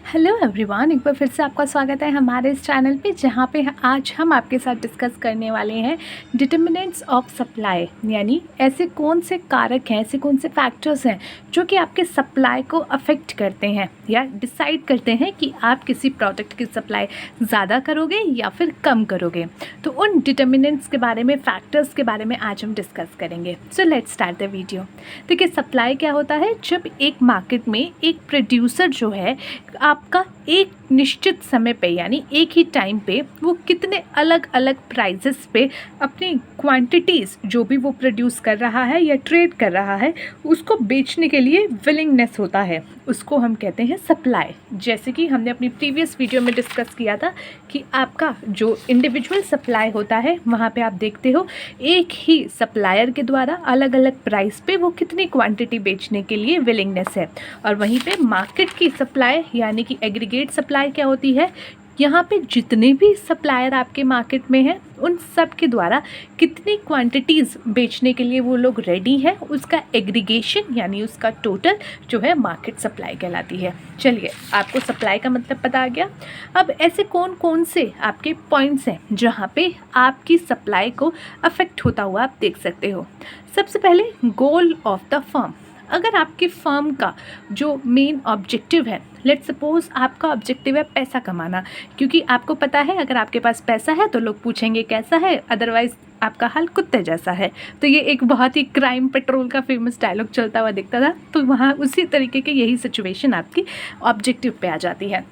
Hello everyone, एक बार फिर से आपका स्वागत है हमारे इस चैनल पे, जहाँ पे आज हम आपके साथ डिस्कस करने वाले हैं डिटर्मिनेंट्स ऑफ सप्लाई। यानी ऐसे कौन से कारक हैं, ऐसे कौन से फैक्टर्स हैं जो कि आपके सप्लाई को अफेक्ट करते हैं या डिसाइड करते हैं कि आप किसी प्रोडक्ट की सप्लाई ज़्यादा करोगे या फिर कम करोगे। तो उन डिटर्मिनेंट्स के बारे में, फैक्टर्स के बारे में आज हम डिस्कस करेंगे। So let's start the video. देखिए, सप्लाई क्या होता है? जब एक मार्केट में एक प्रोड्यूसर जो है आपका एक निश्चित समय पे यानी एक ही टाइम पे वो कितने अलग अलग प्राइजेस पे अपनी क्वांटिटीज़ जो भी वो प्रोड्यूस कर रहा है या ट्रेड कर रहा है उसको बेचने के लिए विलिंगनेस होता है, उसको हम कहते हैं सप्लाई। जैसे कि हमने अपनी प्रीवियस वीडियो में डिस्कस किया था कि आपका जो इंडिविजुअल सप्लाई होता है वहाँ पे आप देखते हो एक ही सप्लायर के द्वारा अलग अलग प्राइस पे वो कितनी क्वांटिटी बेचने के लिए विलिंगनेस है। और वहीं पे मार्केट की सप्लाई यानी कि एग्रीगेट सप्लाई क्या होती है? यहाँ पे जितने भी सप्लायर आपके मार्केट में हैं उन सब के द्वारा कितनी क्वांटिटीज़ बेचने के लिए वो लोग रेडी हैं, उसका एग्रीगेशन यानी उसका टोटल जो है मार्केट सप्लाई कहलाती है। चलिए, आपको सप्लाई का मतलब पता आ गया। अब ऐसे कौन कौन से आपके पॉइंट्स हैं जहाँ पे आपकी सप्लाई को अफेक्ट होता हुआ आप देख सकते हो। सबसे पहले, गोल ऑफ द फर्म। अगर आपकी फर्म का जो मेन ऑब्जेक्टिव है, लेट्स सपोज आपका ऑब्जेक्टिव है पैसा कमाना, क्योंकि आपको पता है अगर आपके पास पैसा है तो लोग पूछेंगे कैसा है, अदरवाइज आपका हाल कुत्ते जैसा है। तो ये एक बहुत ही क्राइम पेट्रोल का फेमस डायलॉग चलता हुआ दिखता था। तो वहाँ उसी तरीके की यही सिचुएशन आपकी ऑब्जेक्टिव पे आ जाती है।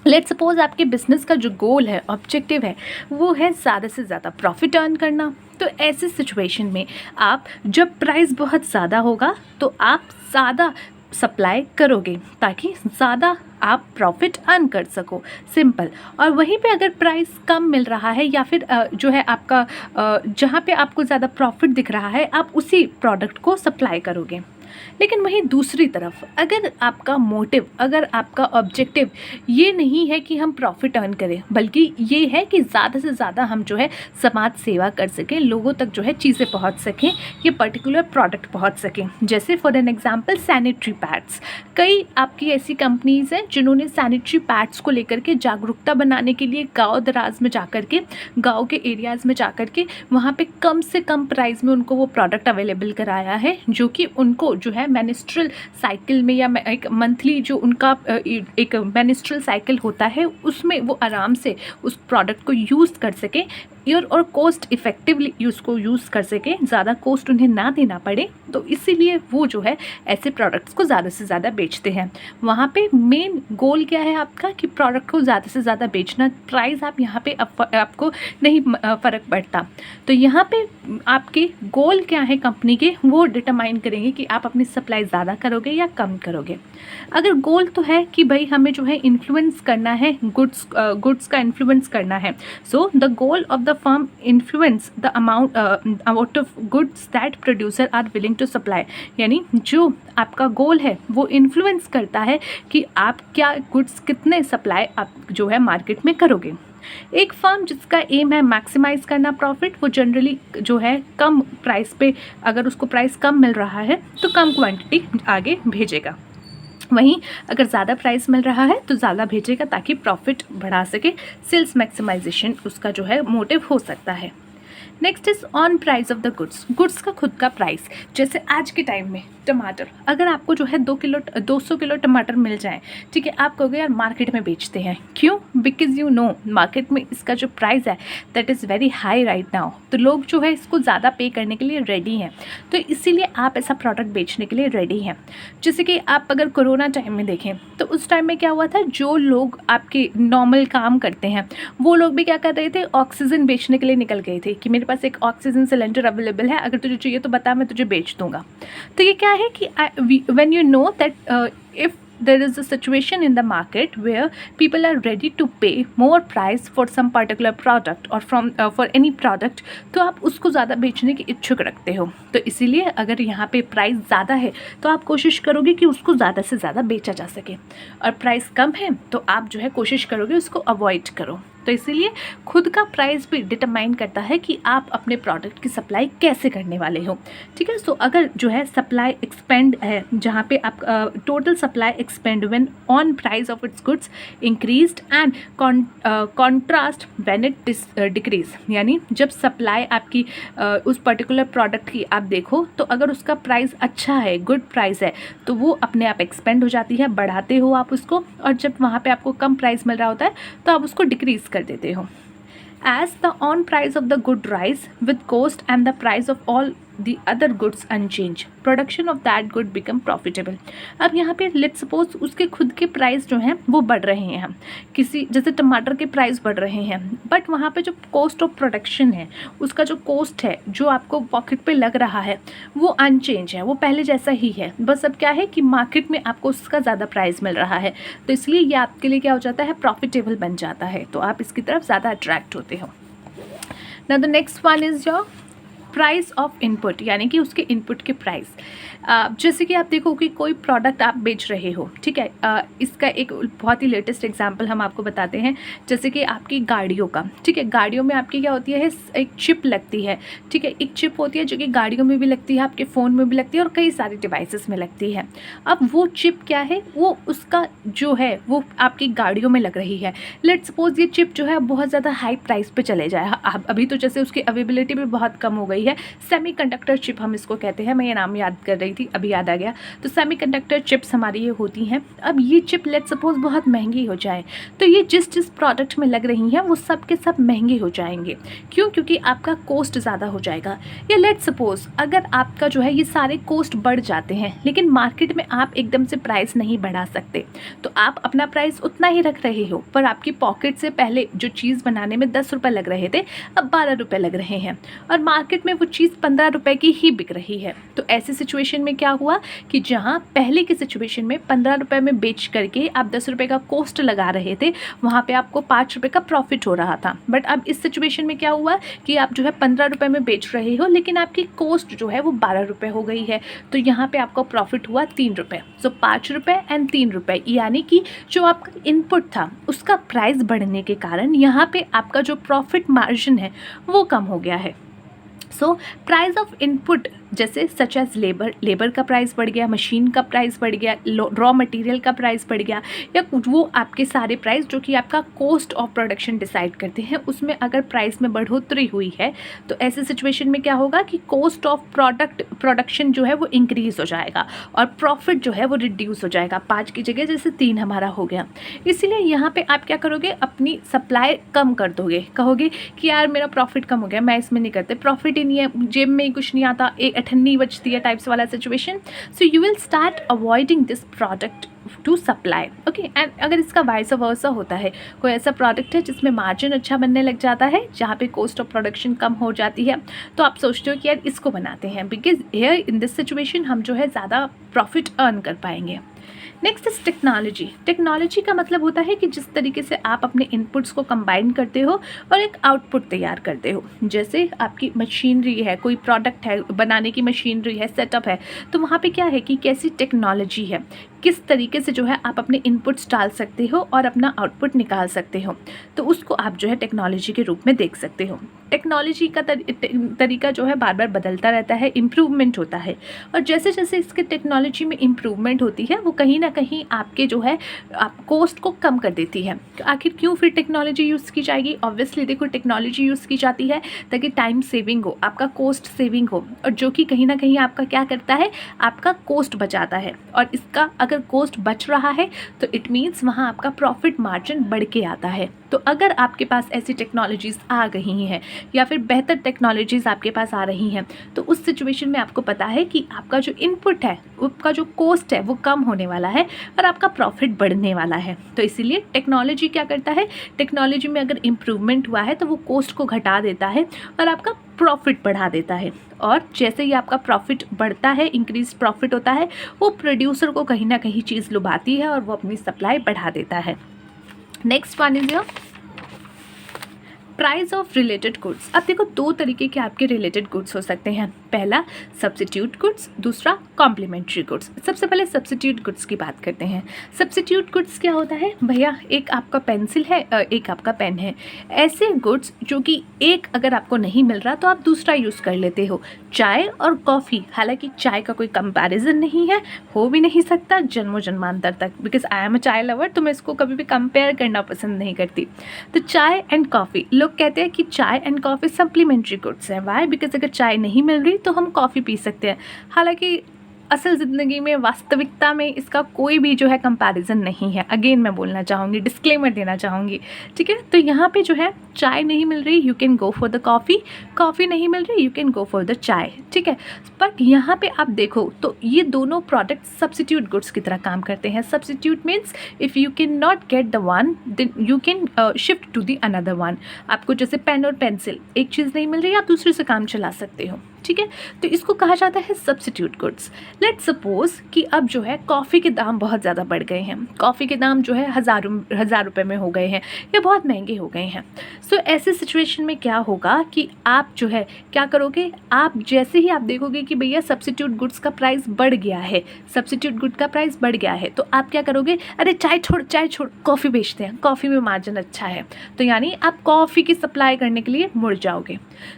लेट्स सपोज आपके बिजनेस का जो गोल है, ऑब्जेक्टिव है, वो है ज़्यादा से ज़्यादा प्रॉफिट अर्न करना। तो ऐसे सिचुएशन में आप जब प्राइस बहुत ज़्यादा होगा तो आप ज़्यादा सप्लाई करोगे ताकि ज़्यादा आप प्रॉफिट अर्न कर सको, सिंपल। और वहीं पे अगर प्राइस कम मिल रहा है या फिर जो है आपका जहाँ पे आपको ज़्यादा प्रॉफिट दिख रहा है, आप उसी प्रोडक्ट को सप्लाई करोगे। लेकिन वहीं दूसरी तरफ अगर आपका मोटिव, अगर आपका ऑब्जेक्टिव ये नहीं है कि हम प्रॉफिट अर्न करें, बल्कि ये है कि ज़्यादा से ज़्यादा हम जो है समाज सेवा कर सकें, लोगों तक जो है चीज़ें पहुंच सकें, ये पर्टिकुलर प्रोडक्ट पहुंच सकें। जैसे for an example sanitary pads. कई आपकी ऐसी कंपनीज़ हैं जिन्होंने सैनिटरी पैड्स को लेकर के जागरूकता बनाने के लिए गाँव दराज में जाकर के, गाँव के एरियाज़ में जाकर के वहाँ पर कम से कम प्राइस में उनको वो प्रोडक्ट अवेलेबल कराया है, जो कि उनको जो है मेनिस्ट्रल साइकिल में या एक मंथली जो उनका एक मेनिस्ट्रल साइकिल होता है उसमें वो आराम से उस प्रोडक्ट को यूज़ कर सके और कॉस्ट इफ़ेक्टिवली उसको यूज़ कर सके, ज़्यादा कॉस्ट उन्हें ना देना पड़े। तो इसीलिए वो जो है ऐसे प्रोडक्ट्स को ज़्यादा से ज़्यादा बेचते हैं। वहाँ पे मेन गोल क्या है आपका कि प्रोडक्ट को ज़्यादा से ज़्यादा बेचना। प्राइस आप यहाँ पे आपको नहीं फ़र्क पड़ता। तो यहाँ पे आपके गोल क्या है कंपनी के, वो डिटरमाइन करेंगे कि आप अपनी सप्लाई ज़्यादा करोगे या कम करोगे। अगर गोल तो है कि भाई हमें जो है इन्फ्लुएंस करना है, गुड्स का इन्फ्लुएंस करना है, so the goal of the firm influence the amount of goods that producer are willing to supply। यानी जो आपका गोल है वो इन्फ्लुएंस करता है कि आप क्या गुड्स कितने सप्लाई आप जो है मार्केट में करोगे। एक फर्म जिसका एम है मैक्सिमाइज करना प्रॉफिट, वो जनरली जो है कम प्राइस पे, अगर उसको प्राइस कम मिल रहा है तो कम क्वांटिटी आगे भेजेगा। वहीं अगर ज़्यादा प्राइस मिल रहा है तो ज़्यादा भेजेगा ताकि प्रॉफिट बढ़ा सके। सेल्स मैक्सिमाइजेशन उसका जो है मोटिव हो सकता है। Next is on price of the goods. Goods का खुद का प्राइस। जैसे आज के टाइम में टमाटर, अगर आपको जो है 200 किलो टमाटर मिल जाए, ठीक है, आप कहोगे यार मार्केट में बेचते हैं। क्यों? बिकॉज यू नो मार्केट में इसका जो प्राइस है that is very high right now. तो लोग जो है इसको ज़्यादा पे करने के लिए रेडी हैं, तो इसीलिए आप ऐसा प्रोडक्ट बेचने के लिए रेडी हैं। जैसे कि आप अगर कोरोना टाइम में देखें तो उस टाइम में क्या हुआ था, जो लोग आपके नॉर्मल काम करते हैं वो लोग भी क्या कर रहे थे, ऑक्सीजन बेचने के लिए निकल गए थे कि मेरे पास एक ऑक्सीजन सिलेंडर अवेलेबल है, अगर तुझे चाहिए तो बता, मैं तुझे बेच दूंगा। तो ये क्या है कि when you know that if there is a situation in the market where people are ready to pay more price for some particular product or for any product, तो आप उसको ज़्यादा बेचने की इच्छुक रखते हो। तो इसीलिए अगर यहाँ पे प्राइस ज़्यादा है तो आप कोशिश करोगे कि उसको ज़्यादा से ज़्यादा बेचा जा सके, और प्राइस कम है तो आप जो है कोशिश करोगे उसको अवॉइड करो। तो इसीलिए खुद का प्राइस भी डिटरमाइन करता है कि आप अपने प्रोडक्ट की सप्लाई कैसे करने वाले हो, ठीक है। सो अगर जो है सप्लाई एक्सपेंड है, जहाँ पे आप total supply expand when on price of its goods increased and contrast when it decrease, यानी जब सप्लाई आपकी उस पर्टिकुलर प्रोडक्ट की आप देखो तो अगर उसका प्राइस अच्छा है, गुड प्राइस है, तो वो अपने आप एक्सपेंड हो जाती है, बढ़ाते हो आप उसको, और जब वहाँ पे आपको कम प्राइस मिल रहा होता है तो आप उसको डिक्रीज कर देते हो। As the on price of the good rise with cost and the price of all the other goods unchanged, production of that good become profitable। अब यहाँ पे लेट सपोज उसके खुद के प्राइस जो हैं वो बढ़ रहे हैं, किसी जैसे टमाटर के प्राइस बढ़ रहे हैं, बट वहाँ पे जो कॉस्ट ऑफ प्रोडक्शन है, उसका जो कॉस्ट है जो आपको पॉकेट पे लग रहा है वो अनचेंज है, वो पहले जैसा ही है, बस अब क्या है कि मार्केट में आपको उसका ज़्यादा प्राइस मिल रहा है, तो इसलिए ये आपके लिए क्या हो जाता है, प्रॉफिटेबल बन जाता है, तो आप इसकी तरफ ज़्यादा अट्रैक्ट होते हो। Now the next one is your price of input, यानी कि उसके इनपुट के प्राइस। जैसे कि आप देखो कि कोई प्रोडक्ट आप बेच रहे हो, ठीक है, इसका एक बहुत ही लेटेस्ट एग्जांपल हम आपको बताते हैं, जैसे कि आपकी गाड़ियों का, ठीक है, गाड़ियों में आपकी क्या होती है, एक चिप लगती है, ठीक है, एक चिप होती है जो कि गाड़ियों में भी लगती है, आपके फ़ोन में भी लगती है और कई सारे डिवाइसेस में लगती है। अब वो चिप क्या है, वो उसका जो है वो आपकी गाड़ियों में लग रही है। लेट्स सपोज ये चिप जो है बहुत ज़्यादा हाई प्राइस पे चले जाए, अभी तो जैसे उसकी अवेलेबिलिटी भी बहुत कम हो गई है, सेमीकंडक्टर चिप हम इसको कहते हैं, मैं ये नाम याद कर रही थी, अभी याद आ गया। तो सेमीकंडक्टर चिप्स हमारी ये होती हैं। अब ये चिप लेट्स सपोज बहुत महंगी हो जाए, तो ये जिस प्रोडक्ट में लग रही हैं वो सब के सब महंगे हो जाएंगे। क्यों? क्योंकि आपका कॉस्ट ज़्यादा हो जाएगा। या लेट्स सपोज अगर आपका जो है ये सारे कॉस्ट बढ़ जाते हैं, लेकिन मार्केट में आप एकदम से प्राइस नहीं बढ़ा सकते, तो आप अपना प्राइस उतना ही रख रहे हो, पर आपकी पॉकेट से पहले जो चीज़ बनाने में 10 रुपये लग रहे थे, अब 12 रुपये लग रहे हैं, और मार्केट में वो चीज़ 15 रुपये की ही बिक रही है। तो ऐसी सिचुएशन में क्या हुआ कि जहां पहले की सिचुएशन में 15 रुपये में बेच करके आप 10 रुपये का कॉस्ट लगा रहे थे, वहां पे आपको 5 रुपये का प्रॉफिट हो रहा था। बट अब इस सिचुएशन में क्या हुआ कि आप जो है 15 रुपये में बेच रहे हो, लेकिन आपकी कॉस्ट जो है वो 12 रुपये हो गई है, तो यहाँ पे आपका प्रॉफिट हुआ 3 रुपये। सो 5 रुपये एंड 3 रुपये, यानी कि जो आपका इनपुट था उसका प्राइस बढ़ने के कारण यहाँ पे आपका जो प्रॉफिट मार्जिन है वो कम हो गया है। सो प्राइस ऑफ इनपुट जैसे सच एज लेबर का प्राइस बढ़ गया, मशीन का प्राइस बढ़ गया, रॉ मटेरियल का प्राइस बढ़ गया, या वो आपके सारे प्राइस जो कि आपका कॉस्ट ऑफ प्रोडक्शन डिसाइड करते हैं, उसमें अगर प्राइस में बढ़ोतरी हुई है, तो ऐसे सिचुएशन में क्या होगा कि कॉस्ट ऑफ प्रोडक्शन जो है वो इंक्रीज़ हो जाएगा और प्रॉफिट जो है वो रिड्यूस हो जाएगा। 5 की जगह जैसे 3 हमारा हो गया। इसीलिए यहाँ पे आप क्या करोगे, अपनी सप्लाई कम कर दोगे, कहोगे कि यार मेरा प्रॉफिट कम हो गया, मैं इसमें नहीं करते, प्रॉफिट ही नहीं है, जेब में ही कुछ नहीं आता, एक अठन्नी बचती है टाइप्स वाला situation. So you will start avoiding this product to supply, okay. And अगर इसका वाइस वर्सा होता है, कोई ऐसा प्रोडक्ट है जिसमें मार्जिन अच्छा बनने लग जाता है, जहाँ पे कॉस्ट ऑफ प्रोडक्शन कम हो जाती है, तो आप सोचते हो कि यार इसको बनाते हैं, because here in this situation हम जो है ज़्यादा प्रॉफिट अर्न कर पाएंगे। Next is technology. टेक्नोलॉजी का मतलब होता है कि जिस तरीके से आप अपने इनपुट्स को कंबाइन करते हो और एक आउटपुट तैयार करते हो। जैसे आपकी मशीनरी है, कोई प्रोडक्ट है, बनाने की मशीनरी है, सेटअप है, तो वहाँ पे क्या है कि कैसी टेक्नोलॉजी है, किस तरीके से जो है आप अपने इनपुट्स डाल सकते हो और अपना आउटपुट निकाल सकते हो, तो उसको आप जो है टेक्नोलॉजी के रूप में देख सकते हो। टेक्नोलॉजी का तरीका जो है बार बार बदलता रहता है, इम्प्रूवमेंट होता है, और जैसे जैसे इसके टेक्नोलॉजी में इम्प्रूवमेंट होती है वो कहीं ना कहीं आपके जो है आप कॉस्ट को कम कर देती है। आखिर क्यों फिर टेक्नोलॉजी यूज़ की जाएगी? ऑब्वियसली देखो, टेक्नोलॉजी यूज़ की जाती है ताकि टाइम सेविंग हो, आपका कॉस्ट सेविंग हो, और जो कि कहीं ना कहीं आपका क्या करता है, आपका कॉस्ट बचाता है। और इसका अगर कॉस्ट बच रहा है तो इट मीन्स वहाँ आपका प्रॉफिट मार्जिन बढ़ के आता है। तो अगर आपके पास ऐसी टेक्नोलॉजीज़ आ गई हैं या फिर बेहतर टेक्नोलॉजीज़ आपके पास आ रही हैं, तो उस सिचुएशन में आपको पता है कि आपका जो इनपुट है, उसका जो कॉस्ट है वो कम होने वाला है और आपका प्रॉफिट बढ़ने वाला है। तो इसीलिए टेक्नोलॉजी क्या करता है, टेक्नोलॉजी में अगर इम्प्रूवमेंट हुआ है तो वो कॉस्ट को घटा देता है और आपका प्रॉफिट बढ़ा देता है। और जैसे ही आपका प्रॉफिट बढ़ता है, इंक्रीज प्रॉफिट होता है, वो प्रोड्यूसर को कहीं ना कहीं चीज़ लुभाती है और वो अपनी सप्लाई बढ़ा देता है। Next one is your price of related goods. अब देखो दो तरीके के आपके रिलेटेड गुड्स हो सकते हैं, पहला सब्स्टिट्यूट गुड्स, दूसरा कॉम्प्लीमेंट्री गुड्स। सबसे पहले सब्स्टिट्यूट गुड्स की बात करते हैं। सब्स्टिट्यूट गुड्स क्या होता है भैया, एक आपका पेंसिल है, एक आपका पेन है, ऐसे गुड्स जो कि एक अगर आपको नहीं मिल रहा तो आप दूसरा यूज़ कर लेते हो। चाय और कॉफ़ी, हालांकि चाय का कोई कंपैरिजन नहीं है, हो भी नहीं सकता जन्मों जन्मांतर तक, बिकॉज आई एम अ चाय लवर, तो मैं इसको कभी भी कंपेयर करना पसंद नहीं करती। तो चाय एंड कॉफ़ी, लोग कहते हैं कि चाय एंड कॉफ़ी सप्लीमेंट्री गुड्स हैं। वाई? बिकॉज अगर चाय नहीं मिल रही तो हम कॉफ़ी पी सकते हैं। हालांकि असल ज़िंदगी में, वास्तविकता में इसका कोई भी जो है कंपैरिजन नहीं है। अगेन मैं बोलना चाहूँगी, डिस्क्लेमर देना चाहूँगी, ठीक है। तो यहाँ पे जो है चाय नहीं मिल रही, you can go for the coffee, coffee नहीं मिल रही, you can go for the चाय, ठीक है। बट यहाँ पे आप देखो तो ये दोनों प्रोडक्ट सब्स्टिट्यूट गुड्स की तरह काम करते हैं। Substitute means if you can not get the one then you can shift to the another one. आपको जैसे पेन और पेंसिल, एक चीज़ नहीं मिल रही, आप दूसरे से काम चला सकते हो, ठीक है। तो इसको कहा जाता है सब्स्टिट्यूट गुड्स। लेट्स सपोज कि अब जो है कॉफ़ी के दाम बहुत ज़्यादा बढ़ गए हैं, कॉफ़ी के दाम जो है हज़ार रुपये में हो गए हैं या बहुत महंगे हो गए हैं। सो ऐसे सिचुएशन में क्या होगा कि आप जो है क्या करोगे, आप जैसे ही आप देखोगे कि भैया सब्स्टिट्यूट गुड्स का प्राइस बढ़ गया है, सब्स्टिट्यूट गुड का प्राइस बढ़ गया है, तो आप क्या करोगे, अरे चाय छोड़ कॉफ़ी बेचते हैं, कॉफ़ी में मार्जिन अच्छा है, तो यानी आप कॉफ़ी की सप्लाई करने के लिए मुड़ जाओगे।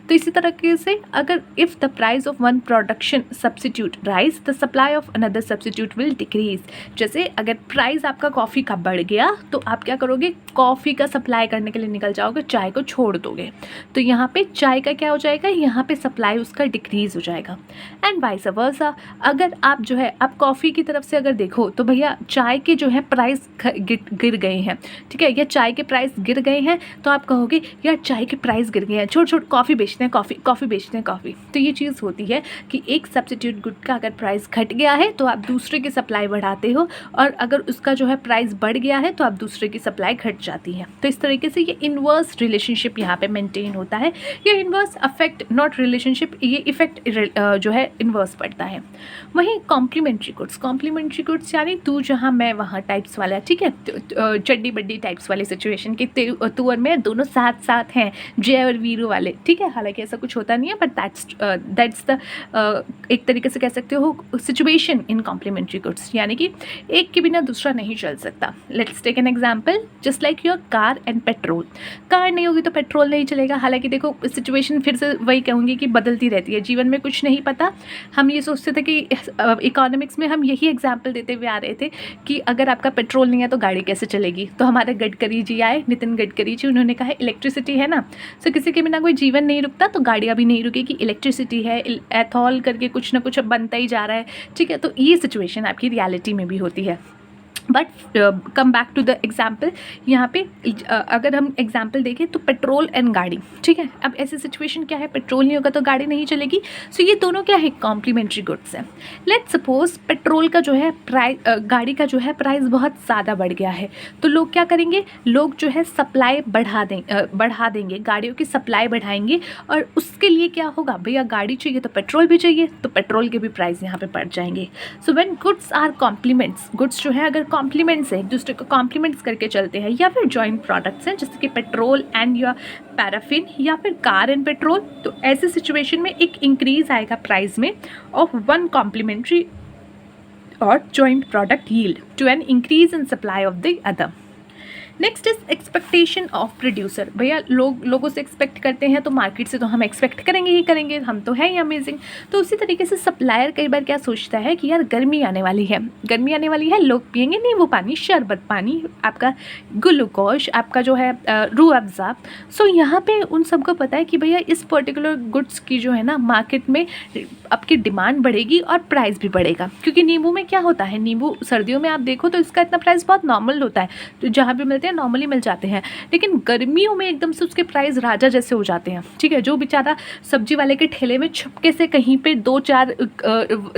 तो इसी तरीके से अगर if the price of one production substitute rise, the supply of another substitute will decrease। जैसे अगर प्राइस आपका कॉफ़ी का बढ़ गया तो आप क्या करोगे, कॉफ़ी का सप्लाई करने के लिए निकल जाओगे, चाय को छोड़ दोगे। तो यहाँ पे चाय का क्या हो जाएगा, यहाँ पे सप्लाई उसका डिक्रीज़ हो जाएगा। एंड वाइस वर्सा, अगर आप जो है आप कॉफ़ी की तरफ से अगर देखो तो भैया चाय के जो है प्राइस गिर गए हैं, ठीक है, या चाय के प्राइस गिर गए हैं, तो आप कहोगे यार चाय के प्राइस गिर गए हैं, छोड़ कॉफ़ी बेचते हैं, कॉफ़ी बेचते हैं कॉफ़ी। तो ये चीज़ होती है कि एक सब्स्टिट्यूट गुड का अगर प्राइस घट गया है तो आप दूसरे की सप्लाई बढ़ाते हो, और अगर उसका जो है प्राइस बढ़ गया है तो आप दूसरे की सप्लाई घट जाती है। तो इस तरीके से ये इन्वर्स रिलेशनशिप यहाँ पे मेंटेन होता है। ये इन्वर्स अफेक्ट नॉट रिलेशनशिप, ये इफेक्ट जो है इन्वर्स पड़ता है। वहीं कॉम्प्लीमेंट्री गुड्स यानी तू जहाँ मैं वहाँ टाइप्स वाला, ठीक है, चड्डी बड्डी टाइप्स वाले सिचुएशन के तू और मैं दोनों साथ साथ हैं, जय और वीरू वाले, ठीक है। हालांकि ऐसा कुछ होता नहीं है, बट दैट्स द एक तरीके से कह सकते हो सिचुएशन इन कॉम्प्लीमेंट्री गुड्स, यानी कि एक के बिना दूसरा नहीं चल सकता। Let's take an example, just like your car and petrol. Car नहीं होगी तो पेट्रोल नहीं चलेगा। हालांकि देखो सिचुएशन फिर से वही कहूँगी कि बदलती रहती है, जीवन में कुछ नहीं पता। हम ये सोचते थे कि इकोनॉमिक्स में हम यही एग्जाम्पल देते हुए आ रहे थे कि अगर आपका पेट्रोल नहीं है तो गाड़ी कैसे चलेगी। तो हमारे गडकरी जी आए, नितिन गडकरी जी, उन्होंने कहा इलेक्ट्रिसिटी है ना, सो किसी के बिना कोई जीवन नहीं रुकता, तो गाड़ियाँ भी नहीं रुकेगी, इलेक्ट्रिसिटी है, एथॉल करके कुछ ना कुछ बनता ही जा रहा है, ठीक है। तो ये सिचुएशन आपकी रियलिटी में भी होती है। But come back to the example, यहाँ पे अगर हम एग्जाम्पल देखें तो पेट्रोल एंड गाड़ी, ठीक है। अब ऐसी सिचुएशन क्या है, पेट्रोल नहीं होगा तो गाड़ी नहीं चलेगी। सो ये दोनों क्या है, कॉम्प्लीमेंट्री गुड्स हैं। लेट्स सपोज पेट्रोल का जो है प्राइस, गाड़ी का जो है प्राइस बहुत ज़्यादा बढ़ गया है, तो लोग क्या करेंगे, लोग जो है सप्लाई बढ़ा देंगे, गाड़ियों की सप्लाई बढ़ाएंगे, और उसके लिए क्या होगा, भैया गाड़ी चाहिए तो पेट्रोल भी चाहिए, तो पेट्रोल के भी प्राइस यहाँ पे बढ़ जाएंगे। So when goods are complements, goods जो है अगर कॉम्प्लीमेंट्स है, एक दूसरे को कॉम्प्लीमेंट्स करके चलते हैं, या फिर जॉइंट प्रोडक्ट्स हैं जैसे कि पेट्रोल एंड या पैराफिन, या फिर कार एंड पेट्रोल, तो ऐसे सिचुएशन में एक इंक्रीज आएगा प्राइस में ऑफ वन कॉम्प्लीमेंट्री और joint product yield to an increase in supply of the other. Next is expectation of producer. भैया लोगों से एक्सपेक्ट करते हैं तो मार्केट से तो हम एक्सपेक्ट करेंगे ही करेंगे, हम तो है ही अमेजिंग। तो उसी तरीके से सप्लायर कई बार क्या सोचता है कि यार गर्मी आने वाली है, लोग पियेंगे नींबू पानी, शरबत पानी, आपका ग्लूकोज, आपका जो है रूह अफ़ज़ा। सो यहाँ पे उन सबको पता है कि भैया इस पर्टिकुलर गुड्स की जो है ना मार्केट में आपकी डिमांड बढ़ेगी और प्राइस भी बढ़ेगा। क्योंकि नींबू में क्या होता है, नींबू सर्दियों में आप देखो तो इसका इतना प्राइस बहुत नॉर्मल होता है, तो जहाँ भी मिलते हैं नॉर्मली मिल जाते हैं, लेकिन गर्मियों में एकदम से उसके प्राइस राजा जैसे हो जाते हैं, ठीक है। जो बेचारा सब्जी वाले के ठेले में छुपके से कहीं पे 2-4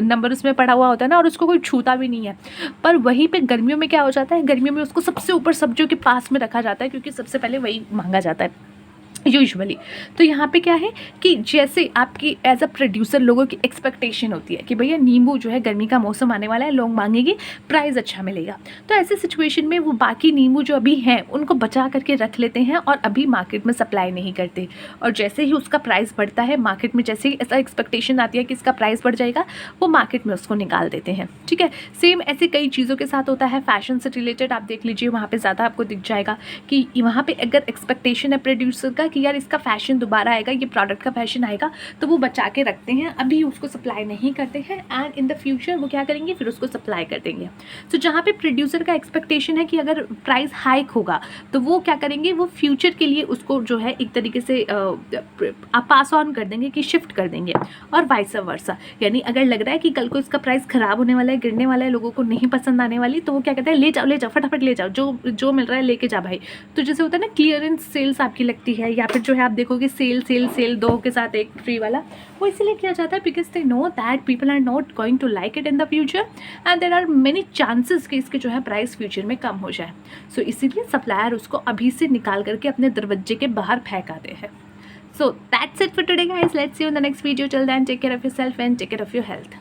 नंबर उसमें पड़ा हुआ होता है ना, और उसको कोई छूता भी नहीं है, पर वहीं पे गर्मियों में क्या हो जाता है, गर्मियों में उसको सबसे ऊपर सब्जियों के पास में रखा जाता है, क्योंकि सबसे पहले वही मांगा जाता है। यूजुअली। तो यहाँ पे क्या है कि जैसे आपकी एज अ प्रोड्यूसर लोगों की एक्सपेक्टेशन होती है कि भैया नींबू जो है, गर्मी का मौसम आने वाला है, लोग मांगेंगे, प्राइस अच्छा मिलेगा। तो ऐसे सिचुएशन में वो बाकी नींबू जो अभी हैं उनको बचा करके रख लेते हैं और अभी मार्केट में सप्लाई नहीं करते। और जैसे ही उसका प्राइस बढ़ता है मार्केट में, जैसे ही ऐसा एक्सपेक्टेशन आती है कि इसका प्राइस बढ़ जाएगा, वो मार्केट में उसको निकाल देते हैं। ठीक है, सेम ऐसे कई चीज़ों के साथ होता है। फैशन से रिलेटेड आप देख लीजिए, वहाँ पर ज़्यादा आपको दिख जाएगा कि वहाँ पर अगर एक्सपेक्टेशन है प्रोड्यूसर का कि यार इसका फैशन दोबारा आएगा, ये प्रोडक्ट का फैशन आएगा, तो वो बचा के रखते हैं, अभी उसको सप्लाई नहीं करते हैं। एंड इन द फ्यूचर वो क्या करेंगे, फिर उसको सप्लाई कर देंगे। तो जहाँ पे प्रोड्यूसर का एक्सपेक्टेशन है कि अगर प्राइस हाइक होगा तो वो क्या करेंगे, वो फ्यूचर के लिए उसको जो है एक तरीके से पास ऑन कर देंगे, कि शिफ्ट कर देंगे। और वाइस वर्सा, यानी अगर लग रहा है कि कल को इसका प्राइस ख़राब होने वाला है, गिरने वाला है, लोगों को नहीं पसंद आने वाली, तो वो क्या कहते हैं, ले जाओ फटाफट ले जाओ, जो मिल रहा है लेके जा भाई। तो जैसे होता है ना, क्लियरेंस सेल्स आपकी लगती है, या फिर जो है आप देखोगे सेल 2 के साथ 1 फ्री वाला, वो इसलिए किया जाता है because they know that people are not going to like it in the future and there are many chances कि इसके जो है प्राइस फ्यूचर में कम हो जाए। सो इसीलिए सप्लायर उसको अभी से निकाल करके अपने दरवाजे के बाहर फेंक आते हैं। So that's it for today guys, let's see you in the next video. Till then take care of yourself and take care of your health.